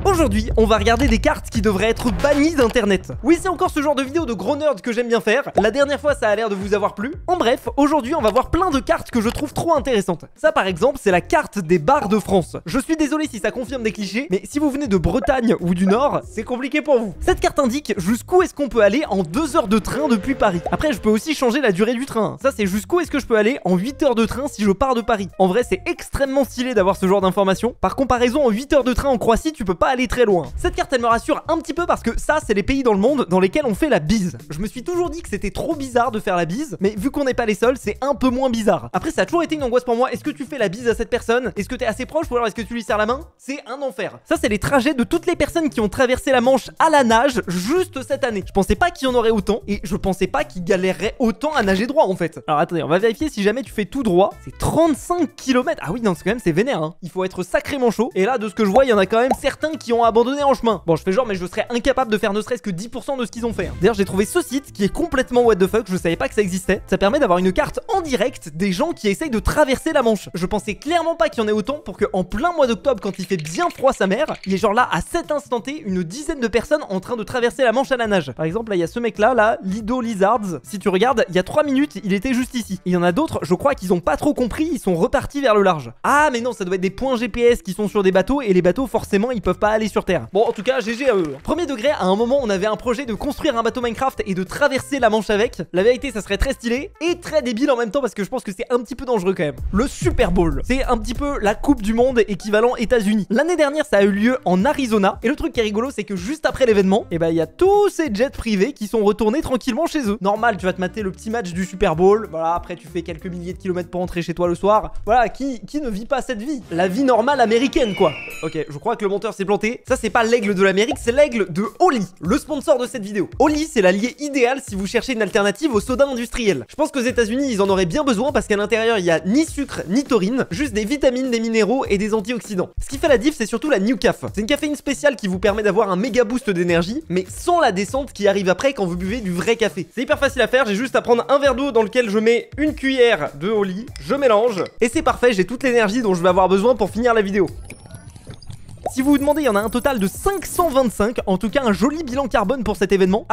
Aujourd'hui, on va regarder des cartes qui devraient être bannies d'internet. Oui, c'est encore ce genre de vidéo de gros nerd que j'aime bien faire. La dernière fois, ça a l'air de vous avoir plu. En bref, aujourd'hui, on va voir plein de cartes que je trouve trop intéressantes. Ça, par exemple, c'est la carte des bars de France. Je suis désolé si ça confirme des clichés, mais si vous venez de Bretagne ou du Nord, c'est compliqué pour vous. Cette carte indique jusqu'où est-ce qu'on peut aller en 2 heures de train depuis Paris. Après, je peux aussi changer la durée du train. Ça, c'est jusqu'où est-ce que je peux aller en 8 heures de train si je pars de Paris. En vrai, c'est extrêmement stylé d'avoir ce genre d'informations. Par comparaison, en 8 heures de train en Croatie, tu peux pas aller très loin. Cette carte, elle me rassure un petit peu parce que ça, c'est les pays dans le monde dans lesquels on fait la bise. Je me suis toujours dit que c'était trop bizarre de faire la bise, mais vu qu'on n'est pas les seuls, c'est un peu moins bizarre. Après, ça a toujours été une angoisse pour moi. Est-ce que tu fais la bise à cette personne? Est-ce que t'es assez proche ou alors est-ce que tu lui serres la main? C'est un enfer. Ça, c'est les trajets de toutes les personnes qui ont traversé la Manche à la nage juste cette année. Je pensais pas qu'il y en aurait autant et je pensais pas qu'ils galéreraient autant à nager droit en fait. Alors attendez, on va vérifier si jamais tu fais tout droit. C'est 35 km. Ah oui, non, c'est quand même, c'est vénère, hein. Il faut être sacrément chaud. Et là, de ce que je vois, il y en a quand même certains qui ont abandonné en chemin. Bon, je fais genre, mais je serais incapable de faire ne serait-ce que 10% de ce qu'ils ont fait, hein. D'ailleurs, j'ai trouvé ce site qui est complètement what the fuck. Je savais pas que ça existait. Ça permet d'avoir une carte en direct des gens qui essayent de traverser la Manche. Je pensais clairement pas qu'il y en ait autant pour que en plein mois d'octobre, quand il fait bien froid sa mère, il y ait genre là à cet instant T une dizaine de personnes en train de traverser la Manche à la nage. Par exemple, là, il y a ce mec là, Lido Lizards. Si tu regardes, il y a 3 minutes, il était juste ici. Et il y en a d'autres, je crois qu'ils ont pas trop compris, ils sont repartis vers le large. Ah, mais non, ça doit être des points GPS qui sont sur des bateaux et les bateaux, forcément, ils peuvent pas aller sur Terre. Bon, en tout cas, GG à eux. Premier degré, à un moment, on avait un projet de construire un bateau Minecraft et de traverser la Manche avec. La vérité, ça serait très stylé et très débile en même temps parce que je pense que c'est un petit peu dangereux quand même. Le Super Bowl, c'est un petit peu la Coupe du Monde équivalent États-Unis. L'année dernière, ça a eu lieu en Arizona et le truc qui est rigolo, c'est que juste après l'événement, et ben il y a tous ces jets privés qui sont retournés tranquillement chez eux. Normal, tu vas te mater le petit match du Super Bowl. Voilà, après tu fais quelques milliers de kilomètres pour rentrer chez toi le soir. Voilà, qui ne vit pas cette vie? La vie normale américaine quoi. Ok, je crois que le monteur s'est planté. Ça c'est pas l'aigle de l'Amérique, c'est l'aigle de Oli, le sponsor de cette vidéo. Oli, c'est l'allié idéal si vous cherchez une alternative au soda industriel. Je pense qu'aux États-Unis ils en auraient bien besoin parce qu'à l'intérieur il y a ni sucre ni taurine, juste des vitamines, des minéraux et des antioxydants. Ce qui fait la diff, c'est surtout la New Caf. C'est une caféine spéciale qui vous permet d'avoir un méga boost d'énergie, mais sans la descente qui arrive après quand vous buvez du vrai café. C'est hyper facile à faire, j'ai juste à prendre un verre d'eau dans lequel je mets une cuillère de Oli, je mélange, et c'est parfait, j'ai toute l'énergie dont je vais avoir besoin pour finir la vidéo. Si vous vous demandez, il y en a un total de 525, en tout cas un joli bilan carbone pour cet événement.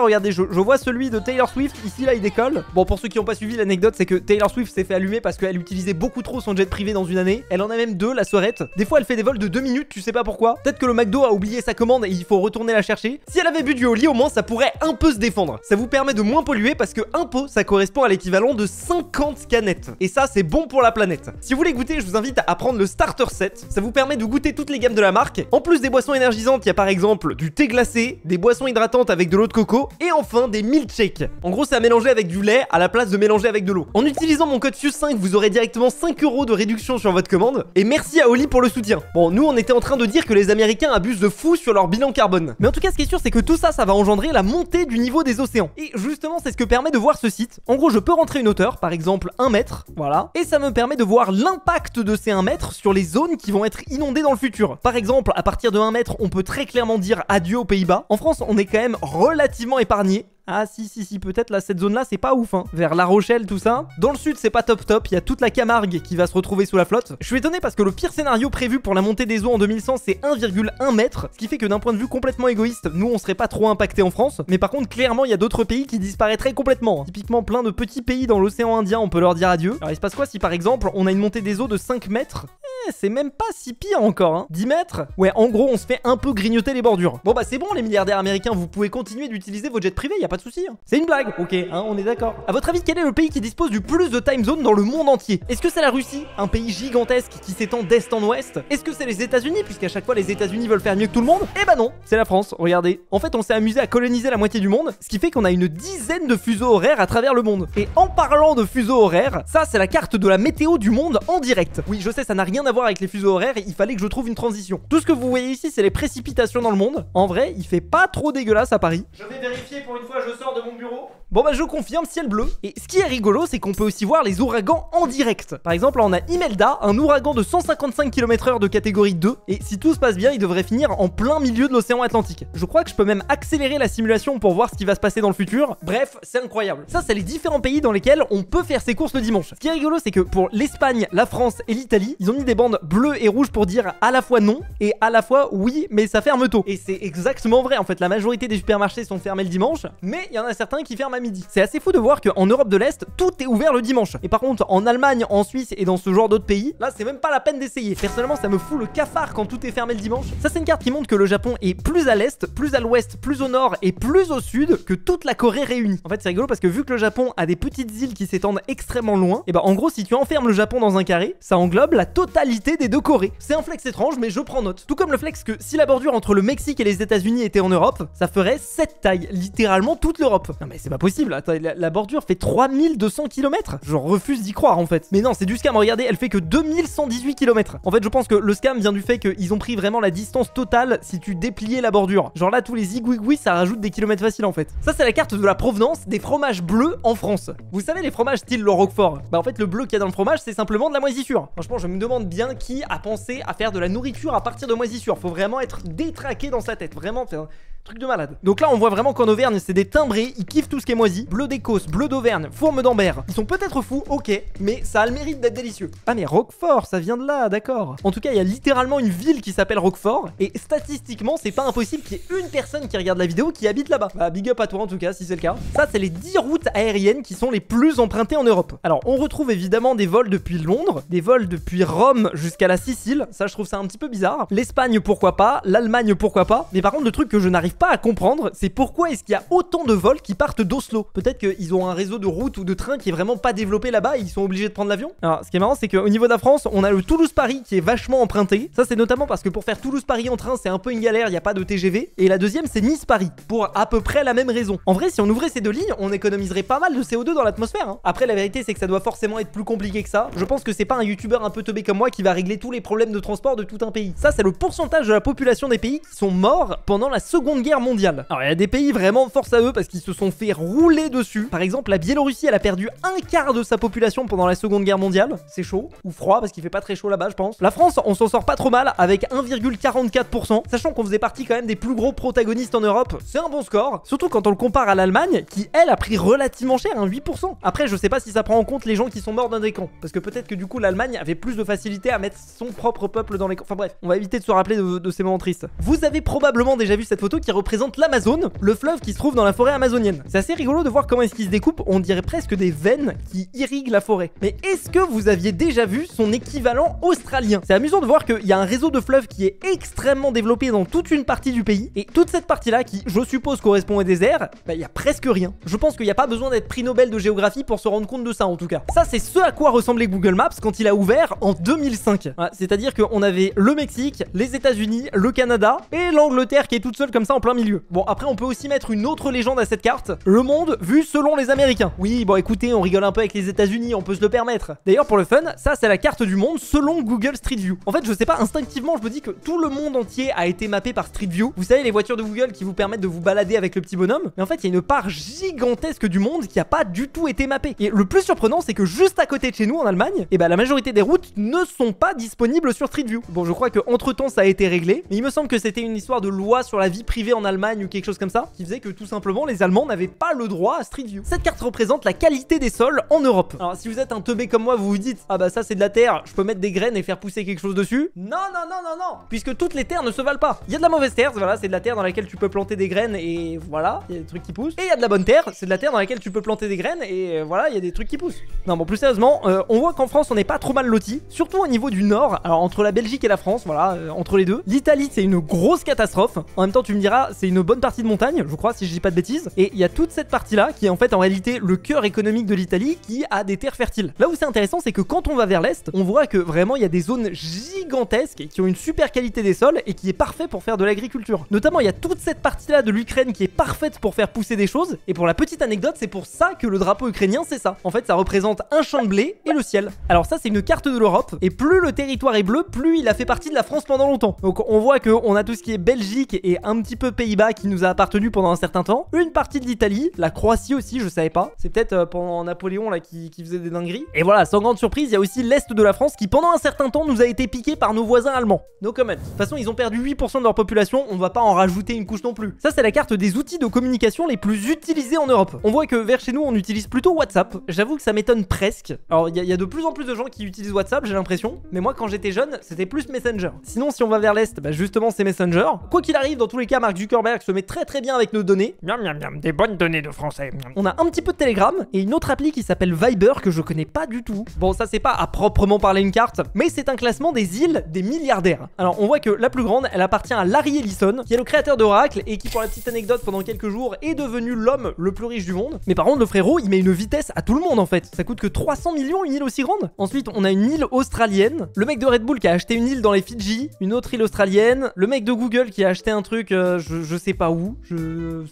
Regardez, je vois celui de Taylor Swift, ici là il décolle. Bon, pour ceux qui n'ont pas suivi l'anecdote, c'est que Taylor Swift s'est fait allumer parce qu'elle utilisait beaucoup trop son jet privé dans une année. Elle en a même 2, la soirette. Des fois elle fait des vols de 2 minutes, tu sais pas pourquoi. Peut-être que le McDo a oublié sa commande et il faut retourner la chercher. Si elle avait bu du Oli, au moins ça pourrait un peu se défendre. Ça vous permet de moins polluer parce que un pot, ça correspond à l'équivalent de 50 canettes. Et ça, c'est bon pour la planète. Si vous voulez goûter, je vous invite à prendre le starter set. Ça vous permet de goûter toutes les gammes de la marque. En plus des boissons énergisantes, il y a par exemple du thé glacé, des boissons hydratantes avec de l'eau de coco et enfin des milkshakes. En gros, c'est à mélanger avec du lait à la place de mélanger avec de l'eau. En utilisant mon code FUSE5, vous aurez directement 5 € de réduction sur votre commande. Et merci à Oli pour le soutien. Bon, nous, on était en train de dire que les Américains abusent de fou sur leur bilan carbone. Mais en tout cas, ce qui est sûr, c'est que tout ça, ça va engendrer la montée du niveau des océans. Et justement, c'est ce que permet de voir ce site. En gros, je peux rentrer une hauteur, par exemple 1 mètre, voilà. Et ça me permet de voir l'impact de ces 1 mètre sur les zones qui vont être inondées dans le futur. Par exemple, à partir de 1 mètre, on peut très clairement dire adieu aux Pays-Bas. En France, on est quand même relativement épargné. Ah si, peut-être là, cette zone-là, c'est pas ouf, hein. Vers La Rochelle, tout ça. Dans le sud, c'est pas top, il y a toute la Camargue qui va se retrouver sous la flotte. Je suis étonné parce que le pire scénario prévu pour la montée des eaux en 2100, c'est 1,1 mètre. Ce qui fait que d'un point de vue complètement égoïste, nous, on serait pas trop impacté en France. Mais par contre, clairement, il y a d'autres pays qui disparaîtraient complètement, hein. Typiquement, plein de petits pays dans l'océan Indien, on peut leur dire adieu. Alors, il se passe quoi si, par exemple, on a une montée des eaux de 5 mètres? C'est même pas si pire encore, hein. 10 mètres? Ouais, en gros, on se fait un peu grignoter les bordures. Bon, bah, c'est bon, les milliardaires américains, vous pouvez continuer d'utiliser vos jets privés, y a pas de souci, hein. C'est une blague, ok, hein, on est d'accord. À votre avis, quel est le pays qui dispose du plus de time zone dans le monde entier? Est-ce que c'est la Russie, un pays gigantesque qui s'étend d'est en ouest? Est-ce que c'est les États-Unis, puisqu'à chaque fois les États-Unis veulent faire mieux que tout le monde? Eh bah non, c'est la France, regardez. En fait, on s'est amusé à coloniser la moitié du monde, ce qui fait qu'on a une dizaine de fuseaux horaires à travers le monde. Et en parlant de fuseaux horaires, ça c'est la carte de la météo du monde en direct. Oui, je sais, ça n'a rien à voir avec les fuseaux horaires, il fallait que je trouve une transition. Tout ce que vous voyez ici, c'est les précipitations dans le monde. En vrai, il fait pas trop dégueulasse à Paris. Je vais vérifier pour une fois, je sors de mon bureau. Bon bah je confirme, ciel bleu. Et ce qui est rigolo, c'est qu'on peut aussi voir les ouragans en direct. Par exemple, là on a Imelda, un ouragan de 155 km/h de catégorie 2. Et si tout se passe bien, il devrait finir en plein milieu de l'océan Atlantique. Je crois que je peux même accélérer la simulation pour voir ce qui va se passer dans le futur. Bref, c'est incroyable. Ça, c'est les différents pays dans lesquels on peut faire ses courses le dimanche. Ce qui est rigolo, c'est que pour l'Espagne, la France et l'Italie, ils ont mis des bandes bleues et rouges pour dire à la fois non et à la fois oui, mais ça ferme tôt. Et c'est exactement vrai. En fait, la majorité des supermarchés sont fermés le dimanche, mais il y en a certains qui ferment à midi. C'est assez fou de voir qu'en Europe de l'Est, tout est ouvert le dimanche. Et par contre, en Allemagne, en Suisse et dans ce genre d'autres pays, là, c'est même pas la peine d'essayer. Personnellement, ça me fout le cafard quand tout est fermé le dimanche. Ça, c'est une carte qui montre que le Japon est plus à l'est, plus à l'ouest, plus au nord et plus au sud que toute la Corée réunie. En fait, c'est rigolo parce que vu que le Japon a des petites îles qui s'étendent extrêmement loin, et bah en gros, si tu enfermes le Japon dans un carré, ça englobe la totalité des deux Corées. C'est un flex étrange, mais je prends note. Tout comme le flex que si la bordure entre le Mexique et les États-Unis était en Europe, ça ferait cette taille, littéralement toute l'Europe. Non mais c'est pas possible, attends, la bordure fait 3200 km. Je refuse d'y croire en fait. Mais non, c'est du scam, regardez, elle fait que 2118 km. En fait, je pense que le scam vient du fait qu'ils ont pris vraiment la distance totale si tu dépliais la bordure. Genre là, tous les zigouigouis, ça rajoute des kilomètres faciles en fait. Ça, c'est la carte de la provenance des fromages bleus en France. Vous savez, les fromages style le Roquefort, bah en fait, le bleu qu'il y a dans le fromage, c'est simplement de la moisissure. Franchement, je me demande bien qui a pensé à faire de la nourriture à partir de moisissure. Faut vraiment être détraqué dans sa tête. Vraiment, c'est un truc de malade. Donc là, on voit vraiment qu'en Auvergne, c'est des timbrés. Ils kiffent tout ce qui est moisi. Bleu d'Écosse, bleu d'Auvergne, fourme d'Ambert. Ils sont peut-être fous, ok, mais ça a le mérite d'être délicieux. Ah, mais Roquefort, ça vient de là, d'accord. En tout cas, il y a littéralement une ville qui s'appelle Roquefort. Et statistiquement, c'est pas impossible qu'il y ait une personne qui regarde la vidéo qui habite là-bas. Bah, big up à toi en tout cas, si c'est le cas. Ça, c'est les 10 routes aériennes qui sont les plus empruntées en Europe. Alors, on retrouve évidemment des vols depuis Londres, des vols depuis Rome jusqu'à la Sicile. Ça, je trouve ça un petit peu bizarre. L'Espagne, pourquoi pas. L'Allemagne, pourquoi pas. Mais par contre, le truc que je n'arrive pas à comprendre, c'est pourquoi est-ce qu'il y a autant de vols qui partent d'Oslo. Peut-être qu'ils ont un réseau de routes ou de trains qui est vraiment pas développé là-bas et ils sont obligés de prendre l'avion. Alors, ce qui est marrant, c'est qu'au niveau de la France, on a le Toulouse-Paris qui est vachement emprunté. Ça, c'est notamment parce que pour faire Toulouse-Paris en train, c'est un peu une galère, il n'y a pas de TGV. Et la deuxième, c'est Nice-Paris, pour à peu près la même raison. En vrai, si on ouvrait ces deux lignes, on économiserait pas mal de CO2 dans l'atmosphère, hein. Après, la vérité, c'est que ça doit forcément être plus compliqué que ça. Je pense que c'est pas un youtubeur un peu teubé comme moi qui va régler tous les problèmes de transport de tout un pays. Ça, c'est le pourcentage de la population des pays qui sont morts pendant la Seconde Guerre mondiale. Alors, il y a des pays vraiment force à eux parce qu'ils se sont fait rouler dessus. Par exemple, la Biélorussie, elle a perdu un quart de sa population pendant la Seconde Guerre mondiale. C'est chaud ou froid parce qu'il fait pas très chaud là-bas, je pense. La France, on s'en sort pas trop mal avec 1,44%, sachant qu'on faisait partie quand même des plus gros protagonistes en Europe. C'est un bon score, surtout quand on le compare à l'Allemagne qui, elle, a pris relativement cher, 8%. Après, je sais pas si ça prend en compte les gens qui sont morts dans des camps, parce que peut-être que du coup l'Allemagne avait plus de facilité à mettre son propre peuple dans les camps. Enfin bref, on va éviter de se rappeler de ces moments tristes. Vous avez probablement déjà vu cette photo qui représente l'Amazone, le fleuve qui se trouve dans la forêt amazonienne. C'est assez rigolo de voir comment est-ce qu'il se découpe, on dirait presque des veines qui irriguent la forêt. Mais est-ce que vous aviez déjà vu son équivalent australien? C'est amusant de voir qu'il y a un réseau de fleuves qui est extrêmement développé dans toute une partie du pays, et toute cette partie-là qui, je suppose, correspond au désert, bah il y a presque rien. Je pense qu'il n'y a pas besoin d'être prix Nobel de géographie pour se rendre compte de ça en tout cas. Ça, c'est ce à quoi ressemblait Google Maps quand il a ouvert en 2005. Voilà, c'est-à-dire qu'on avait le Mexique, les États-Unis, le Canada et l'Angleterre qui est toute seule comme ça en plein milieu. Bon, après, on peut aussi mettre une autre légende à cette carte, le monde vu selon les Américains. Oui, bon, écoutez, on rigole un peu avec les États-Unis, on peut se le permettre. D'ailleurs, pour le fun, ça, c'est la carte du monde selon Google Street View. En fait, je sais pas, instinctivement, je me dis que tout le monde entier a été mappé par Street View. Vous savez, les voitures de Google qui vous permettent de vous balader avec le petit bonhomme. Mais en fait, il y a une part gigantesque du monde qui a pas du tout été mappée. Et le plus surprenant, c'est que juste à côté de chez nous, en Allemagne, et bah, la majorité des routes ne sont pas disponibles sur Street View. Bon, je crois que entre temps, ça a été réglé. Mais il me semble que c'était une histoire de loi sur la vie privée en Allemagne ou quelque chose comme ça, qui faisait que tout simplement, les Allemands n'avaient pas le droit à Street View. Cette carte représente la qualité des sols en Europe. Alors, si vous êtes un teubé comme moi, vous vous dites, ah bah ça c'est de la terre, je peux mettre des graines et faire pousser quelque chose dessus. Non, non, non, non, non, puisque toutes les terres ne se valent pas. Il y a de la mauvaise terre, voilà, c'est de la terre dans laquelle tu peux planter des graines et voilà, il y a des trucs qui poussent. Et il y a de la bonne terre, c'est de la terre dans laquelle tu peux planter des graines et voilà, il y a des trucs qui poussent. Non, bon, plus sérieusement, on voit qu'en France, on n'est pas trop mal loti, surtout au niveau du nord. Alors, entre la Belgique et la France, voilà, entre les deux. L'Italie, c'est une grosse catastrophe. En même temps, tu me diras, c'est une bonne partie de montagne, je crois, si je dis pas de bêtises. Et il y a toute cette partie-là qui est en fait en réalité le cœur économique de l'Italie qui a des terres fertiles. Là où c'est intéressant, c'est que quand on va vers l'est, on voit que vraiment il y a des zones gigantesques qui ont une super qualité des sols et qui est parfait pour faire de l'agriculture. Notamment, il y a toute cette partie-là de l'Ukraine qui est parfaite pour faire pousser des choses. Et pour la petite anecdote, c'est pour ça que le drapeau ukrainien, c'est ça. En fait, ça représente un champ de blé et le ciel. Alors ça, c'est une carte de l'Europe. Et plus le territoire est bleu, plus il a fait partie de la France pendant longtemps. Donc on voit qu'on a tout ce qui est Belgique et un petit peu peu Pays-Bas qui nous a appartenu pendant un certain temps, une partie de l'Italie, la Croatie aussi, je savais pas. C'est peut-être pendant Napoléon là qui faisait des dingueries. Et voilà, sans grande surprise, il y a aussi l'Est de la France qui pendant un certain temps nous a été piqué par nos voisins allemands. No comment. De toute façon, ils ont perdu 8% de leur population, on va pas en rajouter une couche non plus. Ça, c'est la carte des outils de communication les plus utilisés en Europe. On voit que vers chez nous, on utilise plutôt WhatsApp. J'avoue que ça m'étonne presque. Alors, il y a de plus en plus de gens qui utilisent WhatsApp, j'ai l'impression. Mais moi, quand j'étais jeune, c'était plus Messenger. Sinon, si on va vers l'Est, bah justement, c'est Messenger. Quoi qu'il arrive, dans tous les cas, Mark Zuckerberg se met très bien avec nos données. Miam miam miam, des bonnes données de français. On a un petit peu de Telegram et une autre appli qui s'appelle Viber que je connais pas du tout. Bon, ça c'est pas à proprement parler une carte, mais c'est un classement des îles des milliardaires. Alors, on voit que la plus grande, elle appartient à Larry Ellison, qui est le créateur d'Oracle et qui, pour la petite anecdote, pendant quelques jours, est devenu l'homme le plus riche du monde. Mais par contre, le frérot, il met une vitesse à tout le monde en fait. Ça coûte que 300 millions une île aussi grande. Ensuite, on a une île australienne. Le mec de Red Bull qui a acheté une île dans les Fidji, une autre île australienne. Le mec de Google qui a acheté un truc, je sais pas où,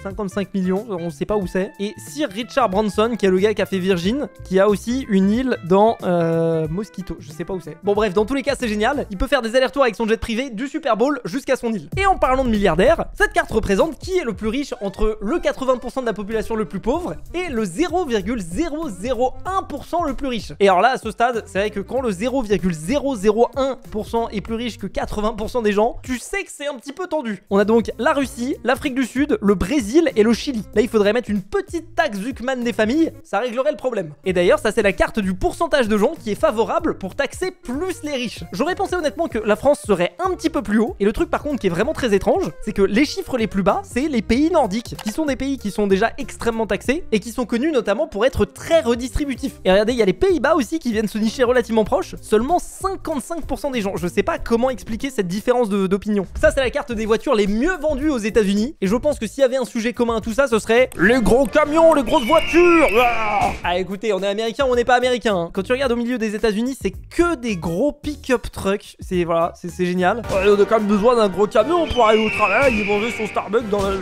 55 millions, on sait pas où c'est. Et Sir Richard Branson, qui est le gars qui a fait Virgin, qui a aussi une île dans Mosquito, je sais pas où c'est. Bon bref, dans tous les cas, c'est génial. Il peut faire des allers-retours avec son jet privé du Super Bowl jusqu'à son île. Et en parlant de milliardaires, cette carte représente qui est le plus riche entre le 80% de la population le plus pauvre et le 0,001% le plus riche. Et alors là, à ce stade, c'est vrai que quand le 0,001% est plus riche que 80% des gens, tu sais que c'est un petit peu tendu. On a donc la Russie, l'Afrique du Sud, le Brésil et le Chili. Là, il faudrait mettre une petite taxe Zuckman des familles, ça réglerait le problème. Et d'ailleurs, ça c'est la carte du pourcentage de gens qui est favorable pour taxer plus les riches. J'aurais pensé honnêtement que la France serait un petit peu plus haut. Et le truc par contre qui est vraiment très étrange, c'est que les chiffres les plus bas, c'est les pays nordiques, qui sont des pays qui sont déjà extrêmement taxés et qui sont connus notamment pour être très redistributifs. Et regardez, il y a les Pays-Bas aussi qui viennent se nicher relativement proches. Seulement 55% des gens. Je sais pas comment expliquer cette différence d'opinion. Ça, c'est la carte des voitures les mieux vendues aux États-Unis. Et je pense que s'il y avait un sujet commun à tout ça, ce serait les gros camions, les grosses voitures. Ah, écoutez, on est américain ou on n'est pas américain. Hein. Quand tu regardes au milieu des États-Unis, c'est que des gros pick-up trucks. C'est voilà, c'est génial. Ouais, on a quand même besoin d'un gros camion pour aller au travail et manger son Starbucks dans la...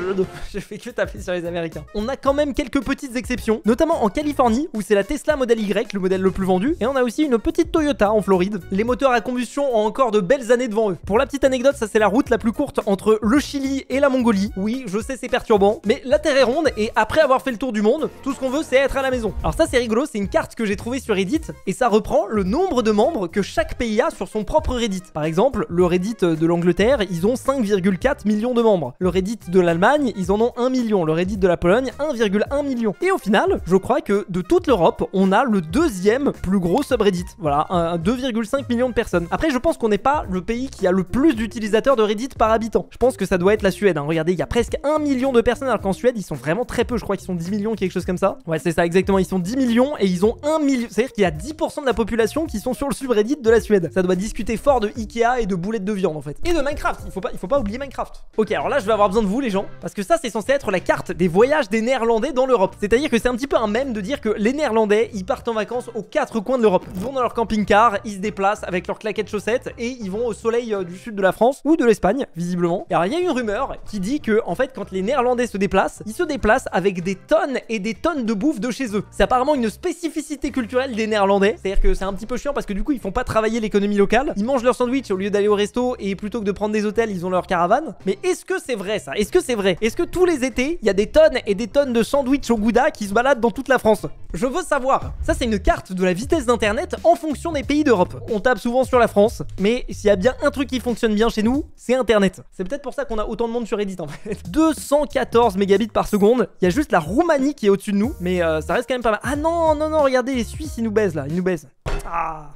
J'ai fait que taper sur les Américains. On a quand même quelques petites exceptions, notamment en Californie où c'est la Tesla Model Y, le modèle le plus vendu, et on a aussi une petite Toyota en Floride. Les moteurs à combustion ont encore de belles années devant eux. Pour la petite anecdote, ça c'est la route la plus courte entre le Chili et la Mongolie. Oui, je sais, c'est perturbant, mais la Terre est ronde et après avoir fait le tour du monde, tout ce qu'on veut c'est être à la maison. Alors ça c'est rigolo, c'est une carte que j'ai trouvée sur Reddit et ça reprend le nombre de membres que chaque pays a sur son propre Reddit. Par exemple, le Reddit de l'Angleterre, ils ont 5,4 millions de membres. Le Reddit de l'Allemagne, ils en ont 1 million. Le Reddit de la Pologne, 1,1 million. Et au final, je crois que de toute l'Europe, on a le deuxième plus gros subreddit. Voilà, 2,5 millions de personnes. Après, je pense qu'on n'est pas le pays qui a le plus d'utilisateurs de Reddit par habitant. Je pense que ça doit être la Suède. Hein. Regardez, il y a presque 1 million de personnes, alors qu'en Suède, ils sont vraiment très peu. Je crois qu'ils sont 10 millions, quelque chose comme ça. Ouais, c'est ça, exactement. Ils sont 10 millions et ils ont 1 million. C'est-à-dire qu'il y a 10% de la population qui sont sur le subreddit de la Suède. Ça doit discuter fort de Ikea et de boulettes de viande, en fait. Et de Minecraft. Il faut pas oublier Minecraft. Ok, alors là, je vais avoir besoin de vous, les gens, parce que ça, c'est censé être la carte des voyages des Néerlandais dans l'Europe. C'est-à-dire que c'est un petit peu un mème de dire que les Néerlandais, ils partent en vacances aux 4 coins de l'Europe. Ils vont dans leur camping-car, ils se déplacent avec leurs claquettes chaussettes et ils vont au soleil du sud de la France ou de l'Espagne, visiblement. Et alors, il y a une rumeur qui dit que, en fait, quand les Néerlandais se déplacent, ils se déplacent avec des tonnes et des tonnes de bouffe de chez eux. C'est apparemment une spécificité culturelle des Néerlandais. C'est-à-dire que c'est un petit peu chiant parce que du coup, ils font pas travailler l'économie locale. Ils mangent leur sandwich au lieu d'aller au resto et plutôt que de prendre des hôtels, ils ont leur caravane. Mais est-ce que c'est vrai ça? Est-ce que c'est vrai? Est-ce que tous les étés, il y a des tonnes et des tonnes de sandwichs au Gouda qui se baladent dans toute la France? Je veux savoir. Ça, c'est une carte de la vitesse d'internet en fonction des pays d'Europe. On tape souvent sur la France, mais s'il y a bien un truc qui fonctionne bien chez nous, c'est internet. C'est peut-être pour ça qu'on a autant de monde sur Reddit en fait. 214 mégabits par seconde. Il y a juste la Roumanie qui est au-dessus de nous, mais ça reste quand même pas mal. Ah non, non, non, regardez, les Suisses, ils nous baisent là, ils nous baisent. Ah.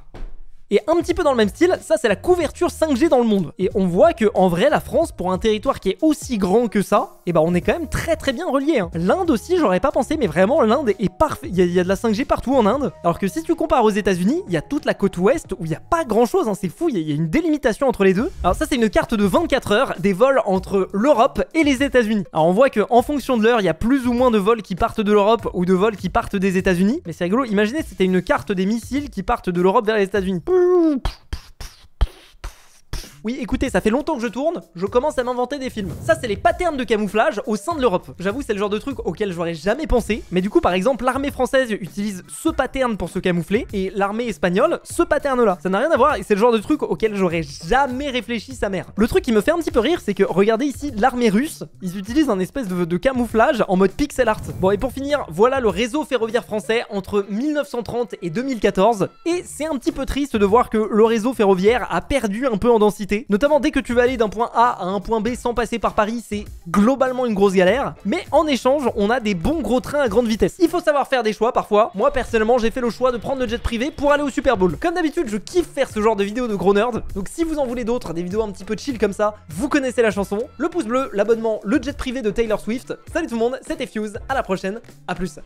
Et un petit peu dans le même style, ça c'est la couverture 5G dans le monde. Et on voit que en vrai la France, pour un territoire qui est aussi grand que ça, et bah on est quand même très bien relié. Hein. L'Inde aussi, j'aurais pas pensé, mais vraiment l'Inde est parfait. Il y a de la 5G partout en Inde. Alors que si tu compares aux États-Unis, il y a toute la côte ouest où il y a pas grand chose. Hein. C'est fou, il y a une délimitation entre les deux. Alors ça c'est une carte de 24 heures des vols entre l'Europe et les États-Unis. Alors on voit que en fonction de l'heure, il y a plus ou moins de vols qui partent de l'Europe ou de vols qui partent des États-Unis. Mais c'est rigolo. Imaginez c'était une carte des missiles qui partent de l'Europe vers les États-Unis. Oui, écoutez, ça fait longtemps que je tourne, je commence à m'inventer des films. Ça, c'est les patterns de camouflage au sein de l'Europe. J'avoue, c'est le genre de truc auquel j'aurais jamais pensé. Mais du coup, par exemple, l'armée française utilise ce pattern pour se camoufler et l'armée espagnole, ce pattern-là. Ça n'a rien à voir et c'est le genre de truc auquel j'aurais jamais réfléchi sa mère. Le truc qui me fait un petit peu rire, c'est que regardez ici l'armée russe, ils utilisent un espèce de camouflage en mode pixel art. Bon, et pour finir, voilà le réseau ferroviaire français entre 1930 et 2014. Et c'est un petit peu triste de voir que le réseau ferroviaire a perdu un peu en densité. Notamment dès que tu vas aller d'un point A à un point B sans passer par Paris, c'est globalement une grosse galère. Mais en échange, on a des bons gros trains à grande vitesse. Il faut savoir faire des choix parfois. Moi personnellement, j'ai fait le choix de prendre le jet privé pour aller au Super Bowl. Comme d'habitude, je kiffe faire ce genre de vidéos de gros nerds. Donc si vous en voulez d'autres, des vidéos un petit peu chill comme ça, vous connaissez la chanson. Le pouce bleu, l'abonnement, le jet privé de Taylor Swift. Salut tout le monde, c'était Fuse, à la prochaine, à plus.